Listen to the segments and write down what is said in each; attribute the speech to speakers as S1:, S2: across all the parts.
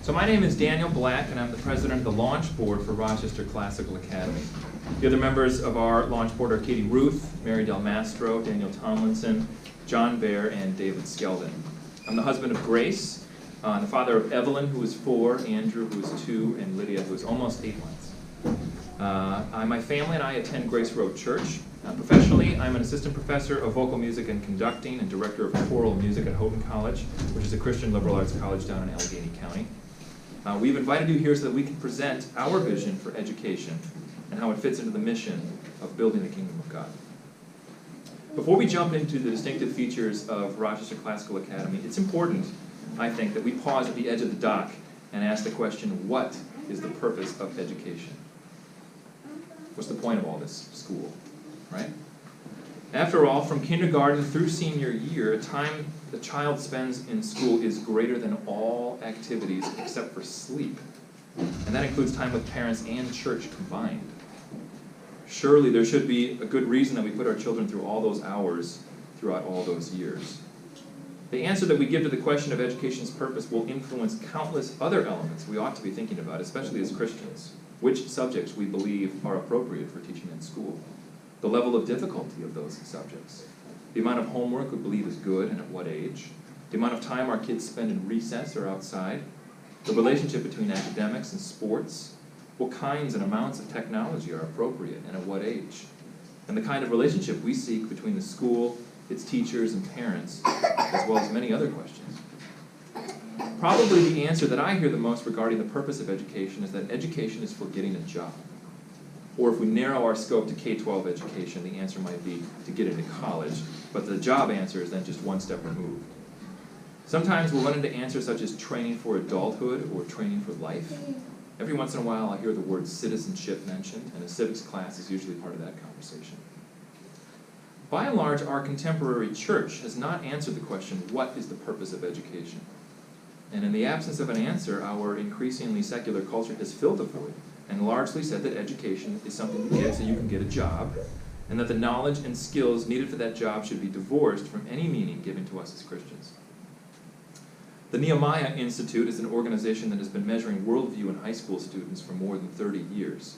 S1: So my name is Daniel Black, and I'm the president of the launch board for Rochester Classical Academy. The other members of our launch board are Katie Ruth, Mary Del Mastro, Daniel Tomlinson, John Baer, and David Skeldon. I'm the husband of Grace, the father of Evelyn, who is 4, Andrew, who is 2, and Lydia, who is almost 8 months. My family and I attend Grace Road Church. Professionally, I'm an assistant professor of vocal music and conducting and director of choral music at Houghton College, which is a Christian liberal arts college down in Allegheny County. We've invited you here so that we can present our vision for education and how it fits into the mission of building the kingdom of God. Before we jump into the distinctive features of Rochester Classical Academy, it's important, I think, that we pause at the edge of the dock and ask the question, what is the purpose of education? What's the point of all this school, right? After all, from kindergarten through senior year, a time the child spends in school is greater than all activities except for sleep. And that includes time with parents and church combined. Surely there should be a good reason that we put our children through all those hours throughout all those years. The answer that we give to the question of education's purpose will influence countless other elements we ought to be thinking about, especially as Christians. Which subjects we believe are appropriate for teaching in school. The level of difficulty of those subjects. The amount of homework we believe is good and at what age. The amount of time our kids spend in recess or outside. The relationship between academics and sports. What kinds and amounts of technology are appropriate and at what age. And the kind of relationship we seek between the school, its teachers, and parents, as well as many other questions. Probably the answer that I hear the most regarding the purpose of education is that education is for getting a job. Or if we narrow our scope to K-12 education, the answer might be to get into college, but the job answer is then just one step removed. Sometimes we'll run into answers such as training for adulthood or training for life. Every once in a while I hear the word citizenship mentioned, and a civics class is usually part of that conversation. By and large, our contemporary church has not answered the question, what is the purpose of education? And in the absence of an answer, our increasingly secular culture has filled the void and largely said that education is something you get so you can get a job, and that the knowledge and skills needed for that job should be divorced from any meaning given to us as Christians. The Nehemiah Institute is an organization that has been measuring worldview in high school students for more than 30 years.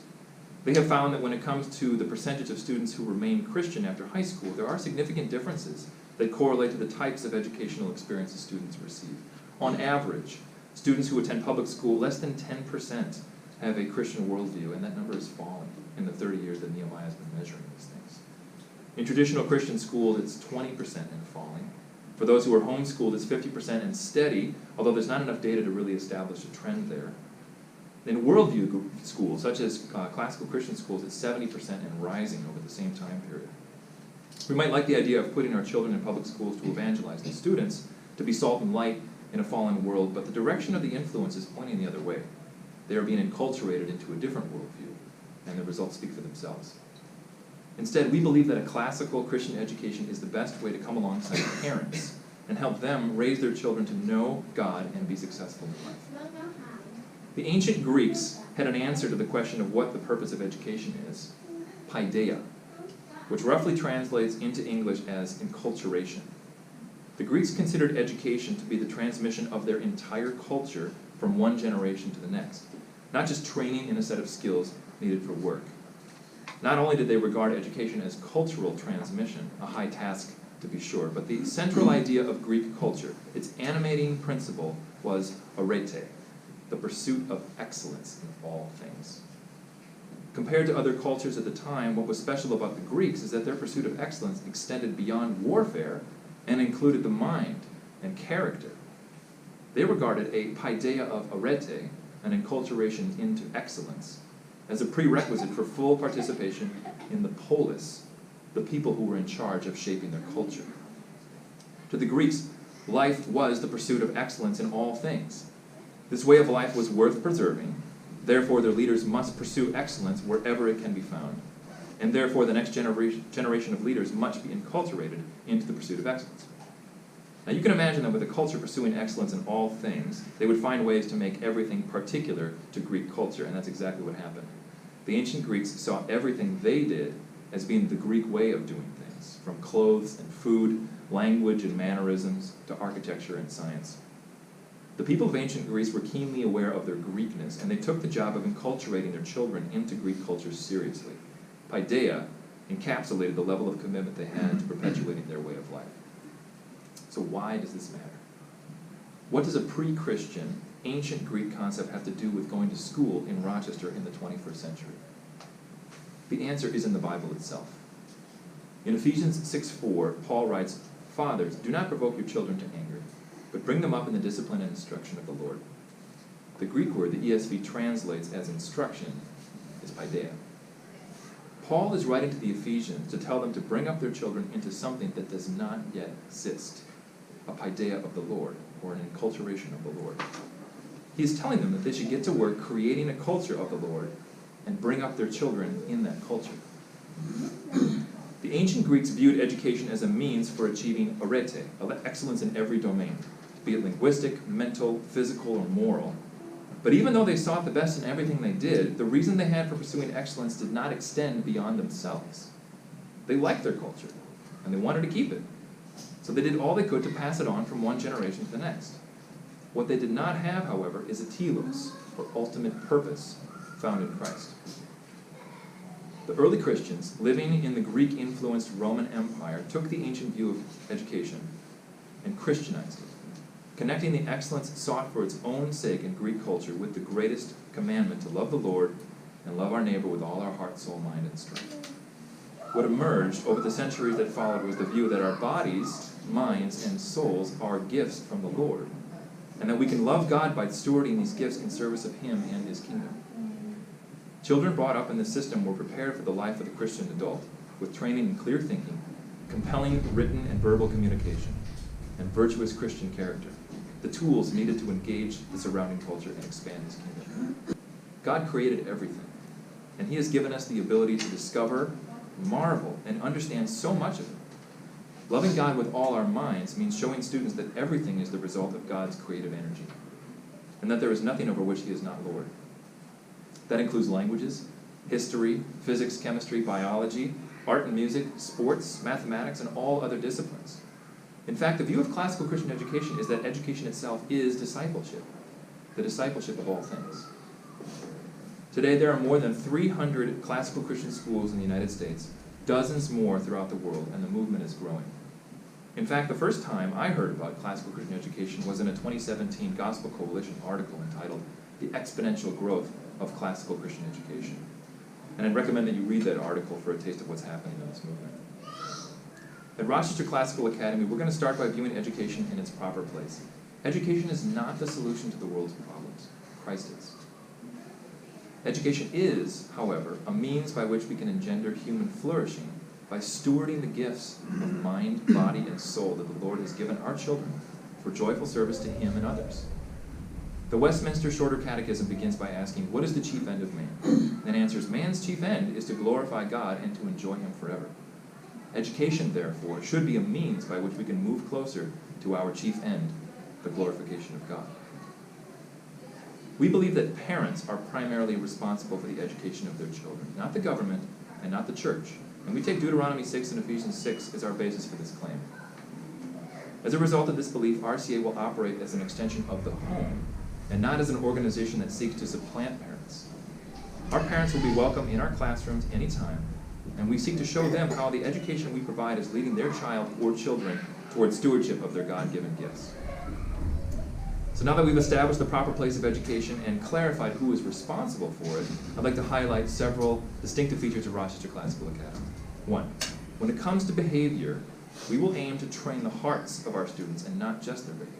S1: They have found that when it comes to the percentage of students who remain Christian after high school, there are significant differences that correlate to the types of educational experiences students receive. On average, students who attend public school, less than 10% have a Christian worldview, and that number is falling in the 30 years that Nehemiah has been measuring these things. In traditional Christian schools, it's 20% and falling. For those who are homeschooled, it's 50% and steady, although there's not enough data to really establish a trend there. In worldview schools, such as classical Christian schools, it's 70% and rising over the same time period. We might like the idea of putting our children in public schools to evangelize the students, to be salt and light in a fallen world, but the direction of the influence is pointing the other way. They are being enculturated into a different worldview, and the results speak for themselves. Instead, we believe that a classical Christian education is the best way to come alongside parents and help them raise their children to know God and be successful in life. The ancient Greeks had an answer to the question of what the purpose of education is, paideia, which roughly translates into English as enculturation. The Greeks considered education to be the transmission of their entire culture from one generation to the next, not just training in a set of skills needed for work. Not only did they regard education as cultural transmission, a high task to be sure, but the central idea of Greek culture, its animating principle, was arete, the pursuit of excellence in all things. Compared to other cultures at the time, what was special about the Greeks is that their pursuit of excellence extended beyond warfare and included the mind and character. They regarded a paideia of arete, an enculturation into excellence, as a prerequisite for full participation in the polis, the people who were in charge of shaping their culture. To the Greeks, life was the pursuit of excellence in all things. This way of life was worth preserving, therefore their leaders must pursue excellence wherever it can be found, and therefore the next generation of leaders must be enculturated into the pursuit of excellence. Now you can imagine that with a culture pursuing excellence in all things, they would find ways to make everything particular to Greek culture, and that's exactly what happened. The ancient Greeks saw everything they did as being the Greek way of doing things, from clothes and food, language and mannerisms, to architecture and science. The people of ancient Greece were keenly aware of their Greekness, and they took the job of enculturating their children into Greek culture seriously. Paideia encapsulated the level of commitment they had to perpetuating their way of life. So why does this matter? What does a pre-Christian, ancient Greek concept have to do with going to school in Rochester in the 21st century? The answer is in the Bible itself. In Ephesians 6:4, Paul writes, "Fathers, do not provoke your children to anger, but bring them up in the discipline and instruction of the Lord." The Greek word the ESV translates as instruction is paideia. Paul is writing to the Ephesians to tell them to bring up their children into something that does not yet exist, a paideia of the Lord, or an enculturation of the Lord. He is telling them that they should get to work creating a culture of the Lord and bring up their children in that culture. The ancient Greeks viewed education as a means for achieving arete, excellence in every domain, be it linguistic, mental, physical, or moral. But even though they sought the best in everything they did, the reason they had for pursuing excellence did not extend beyond themselves. They liked their culture, and they wanted to keep it. So they did all they could to pass it on from one generation to the next. What they did not have, however, is a telos, or ultimate purpose, found in Christ. The early Christians, living in the Greek-influenced Roman Empire, took the ancient view of education and Christianized it, connecting the excellence sought for its own sake in Greek culture with the greatest commandment to love the Lord and love our neighbor with all our heart, soul, mind, and strength. What emerged over the centuries that followed was the view that our bodies, minds, and souls are gifts from the Lord, and that we can love God by stewarding these gifts in service of Him and His kingdom. Children brought up in this system were prepared for the life of the Christian adult, with training in clear thinking, compelling written and verbal communication, and virtuous Christian character, the tools needed to engage the surrounding culture and expand His kingdom. God created everything, and He has given us the ability to discover, marvel, and understand so much of it. Loving God with all our minds means showing students that everything is the result of God's creative energy, and that there is nothing over which He is not Lord. That includes languages, history, physics, chemistry, biology, art and music, sports, mathematics, and all other disciplines. In fact, the view of classical Christian education is that education itself is discipleship, the discipleship of all things. Today, there are more than 300 classical Christian schools in the United States, dozens more throughout the world, and the movement is growing. In fact, the first time I heard about classical Christian education was in a 2017 Gospel Coalition article entitled "The Exponential Growth of Classical Christian Education." And I'd recommend that you read that article for a taste of what's happening in this movement. At Rochester Classical Academy, we're going to start by viewing education in its proper place. Education is not the solution to the world's problems. Christ is. Education is, however, a means by which we can engender human flourishing by stewarding the gifts of mind, body, and soul that the Lord has given our children for joyful service to Him and others. The Westminster Shorter Catechism begins by asking, what is the chief end of man? And answers, man's chief end is to glorify God and to enjoy Him forever. Education, therefore, should be a means by which we can move closer to our chief end, the glorification of God. We believe that parents are primarily responsible for the education of their children, not the government and not the church. And we take Deuteronomy 6 and Ephesians 6 as our basis for this claim. As a result of this belief, RCA will operate as an extension of the home, and not as an organization that seeks to supplant parents. Our parents will be welcome in our classrooms anytime, and we seek to show them how the education we provide is leading their child or children towards stewardship of their God-given gifts. So now that we've established the proper place of education and clarified who is responsible for it, I'd like to highlight several distinctive features of Rochester Classical Academy. 1, when it comes to behavior, we will aim to train the hearts of our students and not just their behavior.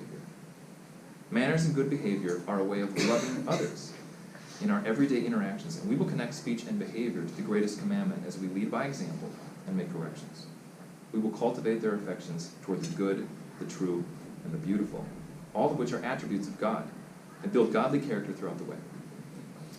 S1: Manners and good behavior are a way of loving others in our everyday interactions, and we will connect speech and behavior to the greatest commandment as we lead by example and make corrections. We will cultivate their affections toward the good, the true, and the beautiful, all of which are attributes of God, and build godly character throughout the way.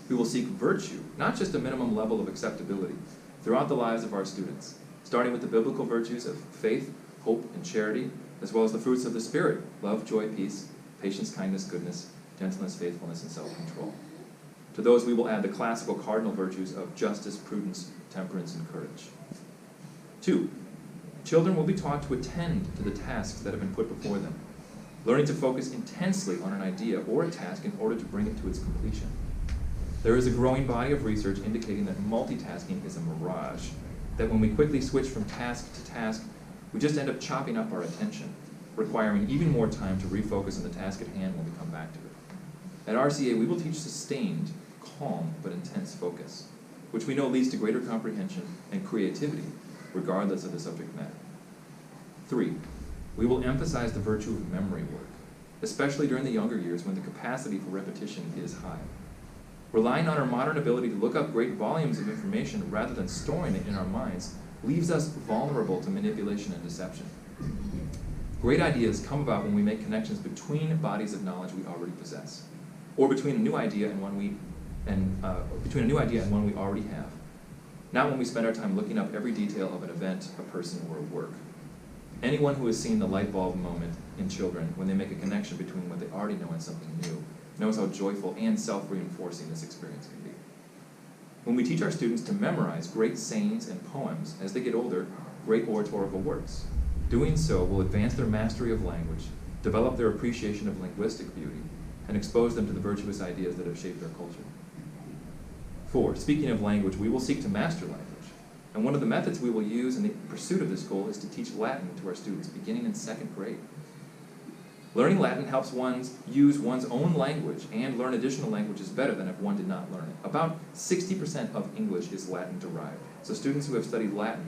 S1: We will seek virtue, not just a minimum level of acceptability, throughout the lives of our students, starting with the biblical virtues of faith, hope, and charity, as well as the fruits of the Spirit, love, joy, peace, patience, kindness, goodness, gentleness, faithfulness, and self-control. To those we will add the classical cardinal virtues of justice, prudence, temperance, and courage. 2, children will be taught to attend to the tasks that have been put before them. learning to focus intensely on an idea or a task in order to bring it to its completion. There is a growing body of research indicating that multitasking is a mirage, that when we quickly switch from task to task, we just end up chopping up our attention, requiring even more time to refocus on the task at hand when we come back to it. At RCA, we will teach sustained, calm, but intense focus, which we know leads to greater comprehension and creativity, regardless of the subject matter. 3, we will emphasize the virtue of memory work, especially during the younger years when the capacity for repetition is high. Relying on our modern ability to look up great volumes of information rather than storing it in our minds leaves us vulnerable to manipulation and deception. Great ideas come about when we make connections between bodies of knowledge we already possess, or between a new idea and one we already have. Not when we spend our time looking up every detail of an event, a person, or a work. Anyone who has seen the light bulb moment in children when they make a connection between what they already know and something new knows how joyful and self-reinforcing this experience can be. When we teach our students to memorize great sayings and poems as they get older, great oratorical works, doing so will advance their mastery of language, develop their appreciation of linguistic beauty, and expose them to the virtuous ideas that have shaped their culture. 4, speaking of language, we will seek to master language. And one of the methods we will use in the pursuit of this goal is to teach Latin to our students beginning in 2nd grade. Learning Latin helps one use one's own language and learn additional languages better than if one did not learn it. About 60% of English is Latin derived. So students who have studied Latin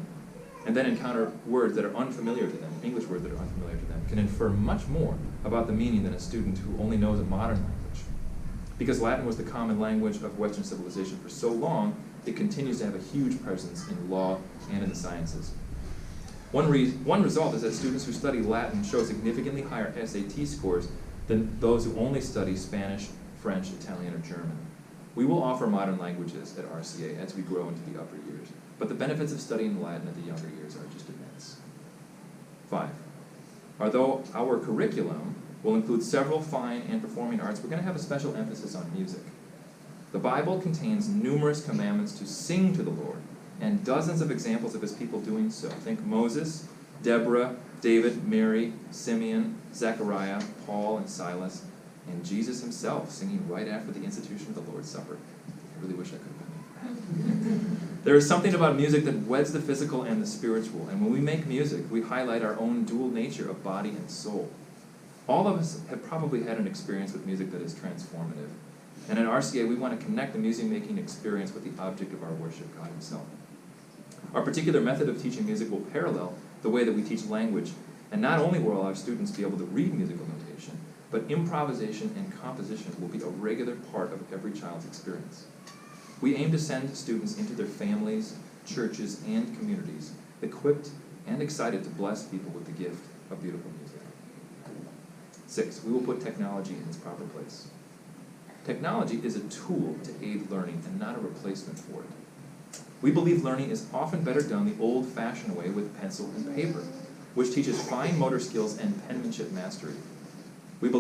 S1: and then encounter words that are unfamiliar to them, English words that are unfamiliar to them, can infer much more about the meaning than a student who only knows a modern language. Because Latin was the common language of Western civilization for so long, it continues to have a huge presence in law and in the sciences. One result is that students who study Latin show significantly higher SAT scores than those who only study Spanish, French, Italian, or German. We will offer modern languages at RCA as we grow into the upper years, but the benefits of studying Latin at the younger years are just immense. 5, although our curriculum will include several fine and performing arts, we're going to have a special emphasis on music. The Bible contains numerous commandments to sing to the Lord, and dozens of examples of his people doing so. Think Moses, Deborah, David, Mary, Simeon, Zechariah, Paul, and Silas, and Jesus himself singing right after the institution of the Lord's Supper. I really wish I could have been there. There is something about music that weds the physical and the spiritual, and when we make music, we highlight our own dual nature of body and soul. All of us have probably had an experience with music that is transformative, and at RCA, we want to connect the music-making experience with the object of our worship, God himself. Our particular method of teaching music will parallel the way that we teach language, and not only will our students be able to read musical notation, but improvisation and composition will be a regular part of every child's experience. We aim to send students into their families, churches, and communities, equipped and excited to bless people with the gift of beautiful music. 6, we will put technology in its proper place. Technology is a tool to aid learning and not a replacement for it. We believe learning is often better done the old-fashioned way with pencil and paper, which teaches fine motor skills and penmanship mastery. We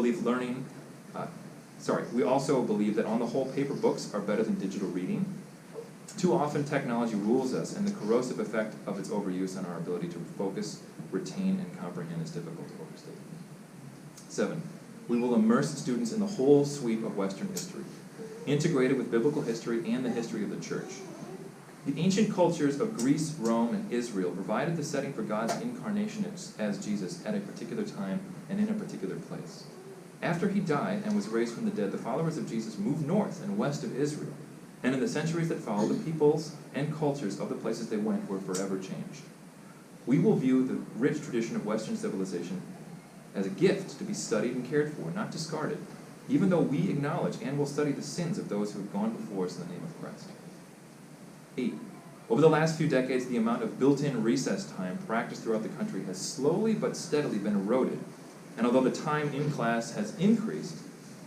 S1: also believe that on the whole, paper books are better than digital reading. Too often, technology rules us, and the corrosive effect of its overuse on our ability to focus, retain, and comprehend is difficult to overstate. 7, we will immerse students in the whole sweep of Western history, integrated with biblical history and the history of the church. The ancient cultures of Greece, Rome, and Israel provided the setting for God's incarnation as Jesus at a particular time and in a particular place. After he died and was raised from the dead, the followers of Jesus moved north and west of Israel, and in the centuries that followed, the peoples and cultures of the places they went were forever changed. We will view the rich tradition of Western civilization as a gift to be studied and cared for, not discarded, even though we acknowledge and will study the sins of those who have gone before us in the name of Christ. 8, over the last few decades, the amount of built-in recess time practiced throughout the country has slowly but steadily been eroded, and although the time in class has increased,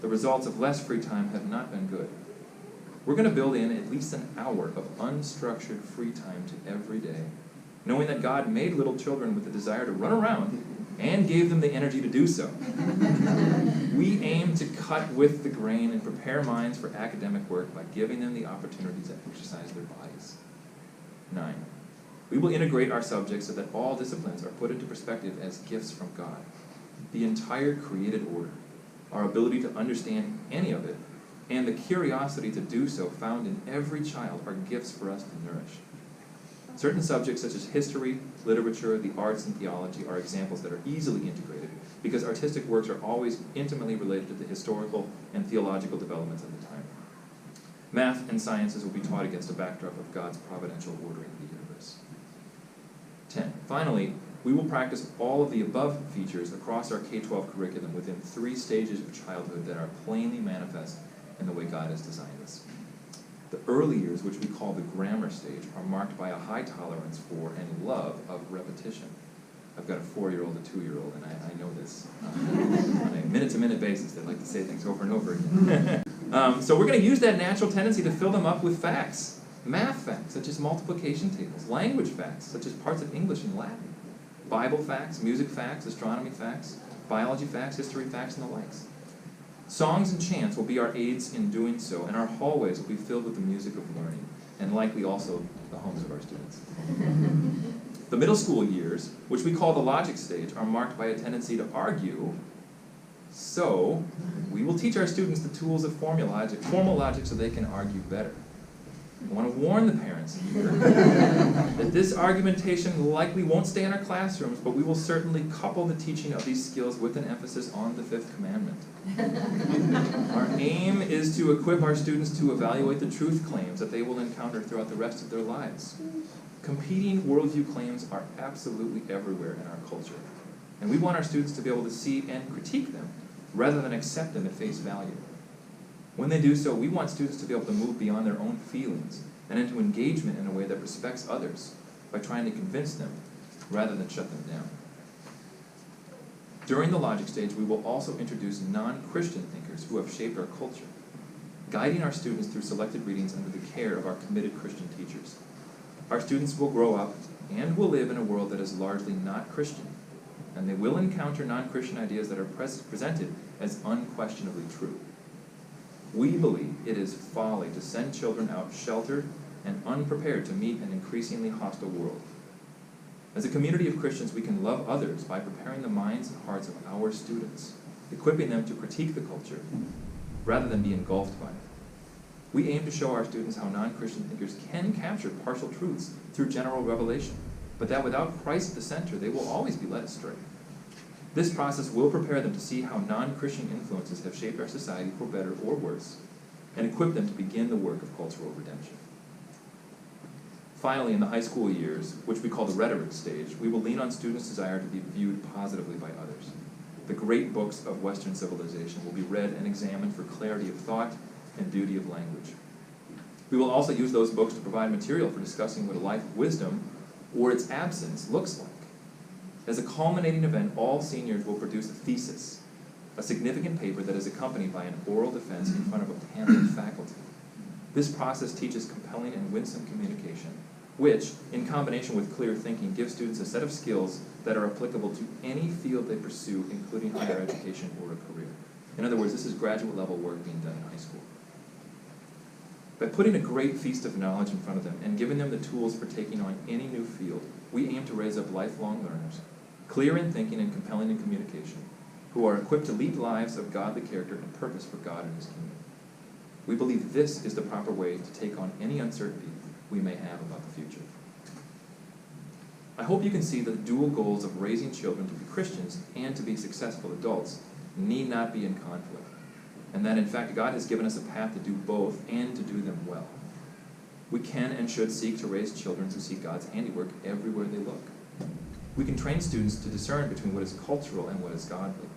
S1: the results of less free time have not been good. We're going to build in at least an hour of unstructured free time to every day, knowing that God made little children with the desire to run around and gave them the energy to do so. We aim to cut with the grain and prepare minds for academic work by giving them the opportunity to exercise their bodies. 9, we will integrate our subjects so that all disciplines are put into perspective as gifts from God. the entire created order, our ability to understand any of it, and the curiosity to do so found in every child are gifts for us to nourish. Certain subjects such as history, literature, the arts, and theology are examples that are easily integrated because artistic works are always intimately related to the historical and theological developments of the time. Math and sciences will be taught against a backdrop of God's providential ordering of the universe. 10. Finally, we will practice all of the above features across our K-12 curriculum within 3 stages of childhood that are plainly manifest in the way God has designed us. The early years, which we call the grammar stage, are marked by a high tolerance for and love of repetition. I've got a 4-year-old, a 2-year-old, and I know this. On a minute-to-minute basis, they like to say things over and over again. So we're going to use that natural tendency to fill them up with facts. Math facts, such as multiplication tables. Language facts, such as parts of English and Latin. Bible facts, music facts, astronomy facts, biology facts, history facts, and the likes. Songs and chants will be our aids in doing so, and our hallways will be filled with the music of learning, and likely also the homes of our students. The middle school years, which we call the logic stage, are marked by a tendency to argue, so we will teach our students the tools of formal logic so they can argue better. I want to warn the parents here that this argumentation likely won't stay in our classrooms, but we will certainly couple the teaching of these skills with an emphasis on the 5th commandment. Our aim is to equip our students to evaluate the truth claims that they will encounter throughout the rest of their lives. Competing worldview claims are absolutely everywhere in our culture, and we want our students to be able to see and critique them rather than accept them at face value. When they do so, we want students to be able to move beyond their own feelings and into engagement in a way that respects others by trying to convince them rather than shut them down. During the logic stage, we will also introduce non-Christian thinkers who have shaped our culture, guiding our students through selected readings under the care of our committed Christian teachers. Our students will grow up and will live in a world that is largely not Christian, and they will encounter non-Christian ideas that are presented as unquestionably true. We believe it is folly to send children out sheltered and unprepared to meet an increasingly hostile world. As a community of Christians, we can love others by preparing the minds and hearts of our students, equipping them to critique the culture rather than be engulfed by it. We aim to show our students how non-Christian thinkers can capture partial truths through general revelation, but that without Christ at the center, they will always be led astray. This process will prepare them to see how non-Christian influences have shaped our society for better or worse, and equip them to begin the work of cultural redemption. Finally, in the high school years, which we call the rhetoric stage, we will lean on students' desire to be viewed positively by others. The great books of Western civilization will be read and examined for clarity of thought and beauty of language. We will also use those books to provide material for discussing what a life of wisdom, or its absence, looks like. As a culminating event, all seniors will produce a thesis, a significant paper that is accompanied by an oral defense in front of a panel of faculty. This process teaches compelling and winsome communication, which, in combination with clear thinking, gives students a set of skills that are applicable to any field they pursue, including higher education or a career. In other words, this is graduate level work being done in high school. By putting a great feast of knowledge in front of them and giving them the tools for taking on any new field, we aim to raise up lifelong learners, clear in thinking and compelling in communication, who are equipped to lead lives of godly character and purpose for God and His kingdom. We believe this is the proper way to take on any uncertainty we may have about the future. I hope you can see that the dual goals of raising children to be Christians and to be successful adults need not be in conflict, and that in fact God has given us a path to do both and to do them well. We can and should seek to raise children who see God's handiwork everywhere they look. We can train students to discern between what is cultural and what is godly.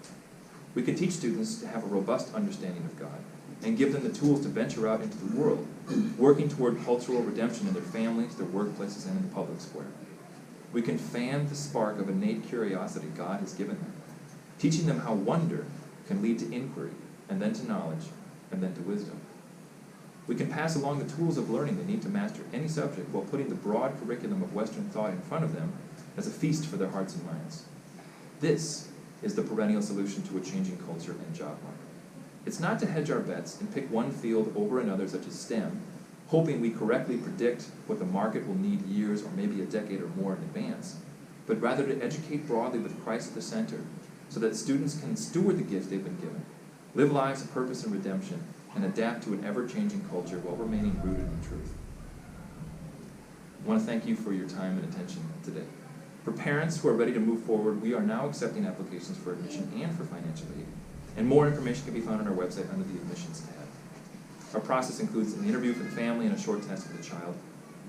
S1: We can teach students to have a robust understanding of God and give them the tools to venture out into the world, working toward cultural redemption in their families, their workplaces, and in the public square. We can fan the spark of innate curiosity God has given them, teaching them how wonder can lead to inquiry, and then to knowledge, and then to wisdom. We can pass along the tools of learning they need to master any subject while putting the broad curriculum of Western thought in front of them as a feast for their hearts and minds. This is the perennial solution to a changing culture and job market. It's not to hedge our bets and pick one field over another such as STEM, hoping we correctly predict what the market will need years or maybe a decade or more in advance, but rather to educate broadly with Christ at the center so that students can steward the gift they've been given, live lives of purpose and redemption, and adapt to an ever-changing culture while remaining rooted in truth. I want to thank you for your time and attention today. For parents who are ready to move forward, we are now accepting applications for admission and for financial aid. And more information can be found on our website under the Admissions tab. Our process includes an interview for the family and a short test for the child.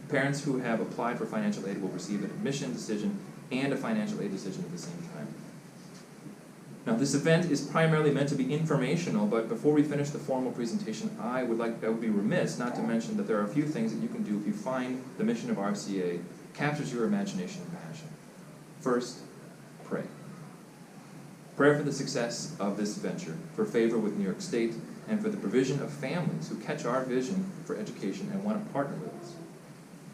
S1: Parents who have applied for financial aid will receive an admission decision and a financial aid decision at the same time. Now, this event is primarily meant to be informational, but before we finish the formal presentation, I would be remiss not to mention that there are a few things that you can do if you find the mission of RCA captures your imagination and passion. First, pray. Pray for the success of this venture, for favor with New York State, and for the provision of families who catch our vision for education and want to partner with us.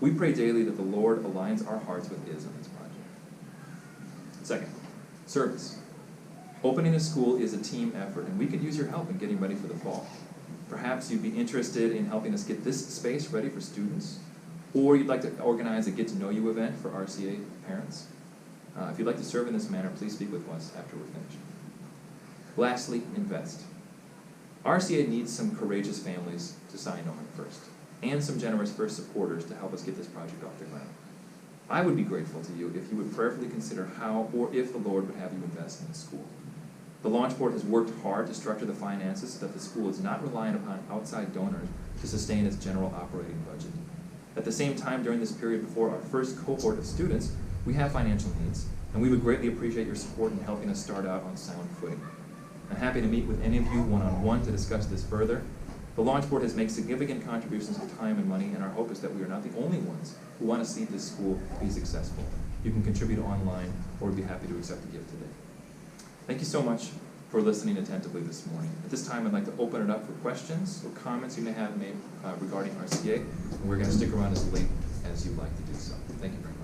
S1: We pray daily that the Lord aligns our hearts with His on this project. Second, service. Opening a school is a team effort, and we could use your help in getting ready for the fall. Perhaps you'd be interested in helping us get this space ready for students, or you'd like to organize a get-to-know-you event for RCA parents. If you'd like to serve in this manner, please speak with us after we're finished. Lastly, invest. RCA needs some courageous families to sign on first, and some generous first supporters to help us get this project off the ground. I would be grateful to you if you would prayerfully consider how or if the Lord would have you invest in the school. The Launch Board has worked hard to structure the finances so that the school is not reliant upon outside donors to sustain its general operating budget. At the same time, during this period before our first cohort of students, we have financial needs, and we would greatly appreciate your support in helping us start out on sound footing. I'm happy to meet with any of you one-on-one to discuss this further. The Launch Board has made significant contributions of time and money, and our hope is that we are not the only ones who want to see this school be successful. You can contribute online, or we'd be happy to accept a gift today. Thank you so much for listening attentively this morning. At this time, I'd like to open it up for questions or comments you may have made regarding RCA, and we're going to stick around as late as you'd like to do so. Thank you very much.